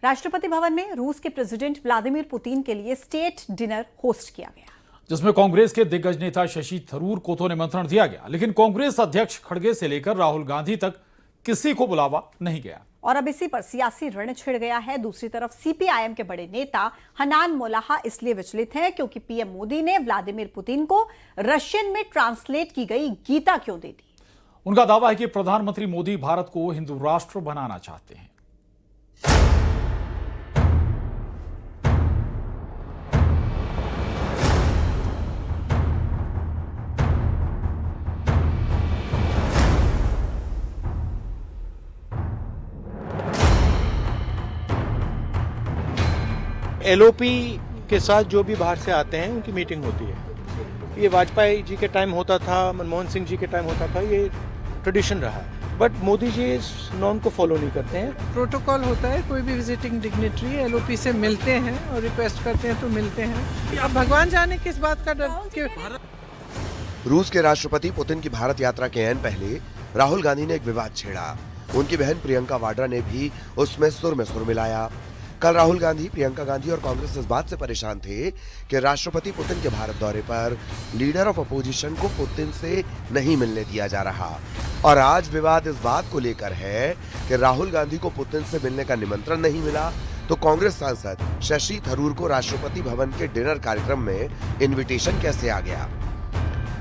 राष्ट्रपति भवन में रूस के प्रेसिडेंट व्लादिमीर पुतिन के लिए स्टेट डिनर होस्ट किया गया, जिसमें कांग्रेस के दिग्गज नेता शशि थरूर को तो निमंत्रण दिया गया, लेकिन कांग्रेस अध्यक्ष खड़गे से लेकर राहुल गांधी तक किसी को बुलावा नहीं गया। और अब इसी पर सियासी रण छिड़ गया है। दूसरी तरफ सीपीआईएम के बड़े नेता हनान मोल्लाह इसलिए विचलित हैं क्योंकि पीएम मोदी ने व्लादिमीर पुतिन को रशियन में ट्रांसलेट की गई गीता क्यों दे दी। उनका दावा है कि प्रधानमंत्री मोदी भारत को हिंदू राष्ट्र बनाना चाहते हैं। एलओपी के साथ जो भी बाहर से आते हैं उनकी मीटिंग होती है। ये वाजपेयी जी के टाइम होता था, मनमोहन सिंह जी के टाइम होता था, ये ट्रेडिशन रहा है। बट मोदी जी इस नॉर्म को फॉलो नहीं करते हैं। प्रोटोकॉल होता है, कोई भी विजिटिंग डिग्नेटरी एलओपी से मिलते हैं और रिक्वेस्ट करते हैं तो मिलते हैं। अब भगवान जाने किस बात का डर। रूस के राष्ट्रपति पुतिन की भारत यात्रा के ऐन पहले राहुल गांधी ने एक विवाद छेड़ा। उनकी बहन प्रियंका वाड्रा ने भी उसमें सुर में सुर मिलाया। कल राहुल गांधी, प्रियंका गांधी और कांग्रेस इस बात से परेशान थे कि राष्ट्रपति पुतिन के भारत दौरे पर लीडर ऑफ अपोजिशन को पुतिन से नहीं मिलने दिया जा रहा। और आज विवाद इस बात को लेकर है कि राहुल गांधी को पुतिन से मिलने का निमंत्रण नहीं मिला, तो कांग्रेस सांसद शशि थरूर को राष्ट्रपति भवन के डिनर कार्यक्रम में इन्विटेशन कैसे आ गया।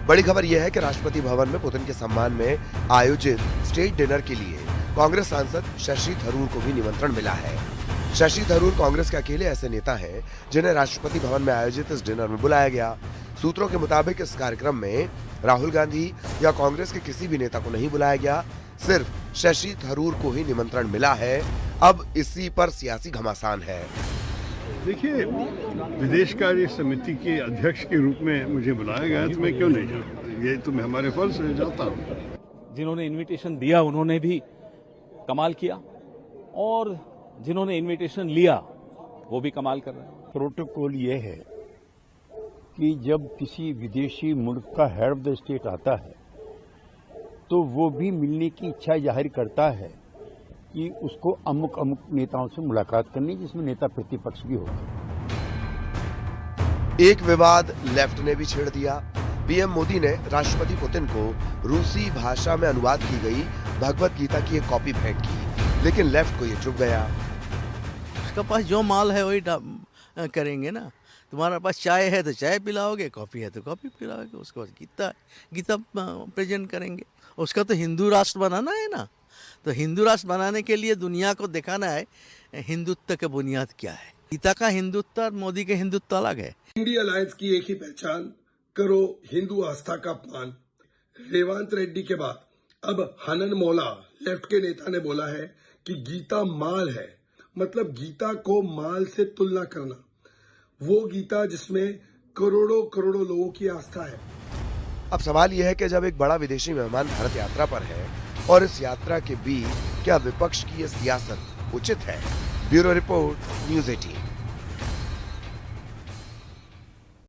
बड़ी खबर यह है कि राष्ट्रपति भवन में पुतिन के सम्मान में आयोजित स्टेट डिनर के लिए कांग्रेस सांसद शशि थरूर को भी निमंत्रण मिला है। शशि थरूर कांग्रेस के अकेले ऐसे नेता हैं जिन्हें राष्ट्रपति भवन में आयोजित इस डिनर में बुलाया गया। सूत्रों के मुताबिक इस कार्यक्रम में राहुल गांधी या कांग्रेस के किसी भी नेता को नहीं बुलाया गया, सिर्फ शशि थरूर को ही निमंत्रण मिला है। अब इसी पर सियासी घमासान है। देखिए, विदेश कार्य समिति के अध्यक्ष के रूप में मुझे बुलाया गया, तो मैं क्यों नहीं जाऊँ? ये तो मैं हमारे फर्ज से जाता हूँ। जिन्होंने इनविटेशन दिया उन्होंने भी कमाल किया और जिन्होंने इनविटेशन लिया वो भी कमाल कर रहे हैं। प्रोटोकॉल ये है कि जब किसी विदेशी मुल्क का हेड ऑफ द स्टेट आता है तो वो भी मिलने की इच्छा जाहिर करता है कि उसको अमुक नेताओं से मुलाकात करनी, जिसमें नेता प्रतिपक्ष भी होगा। एक विवाद लेफ्ट ने भी छेड़ दिया। पीएम मोदी ने राष्ट्रपति पुतिन को रूसी भाषा में अनुवाद की गई भगवत गीता की एक कॉपी भेंट की, लेकिन लेफ्ट को ये चुभ गया। उसके पास जो माल है वही करेंगे ना। तुम्हारे पास चाय है तो चाय पिलाओगे, कॉफी है तो कॉफी पिलाओगे, उसके बाद गीता प्रेजेंट करेंगे। उसका तो हिंदू राष्ट्र बनाना है ना, तो हिंदू राष्ट्र बनाने के लिए दुनिया को दिखाना है हिंदुत्व की बुनियाद क्या है। गीता का हिंदुत्व और मोदी के हिंदुत्व अलग है। इंडिया अलायंस की एक ही पहचान, करो हिंदू आस्था का अपमान। रेवंत रेड्डी के बाद अब हनन मोल्लाह लेफ्ट के नेता ने बोला है कि गीता माल है, मतलब गीता को माल से तुलना करना। वो गीता जिसमें करोड़ों करोड़ों लोगों की आस्था है। अब सवाल यह है कि जब एक बड़ा विदेशी मेहमान भारत यात्रा पर है और इस यात्रा के बीच क्या विपक्ष की यह सियासत उचित है? Bureau report, news 18।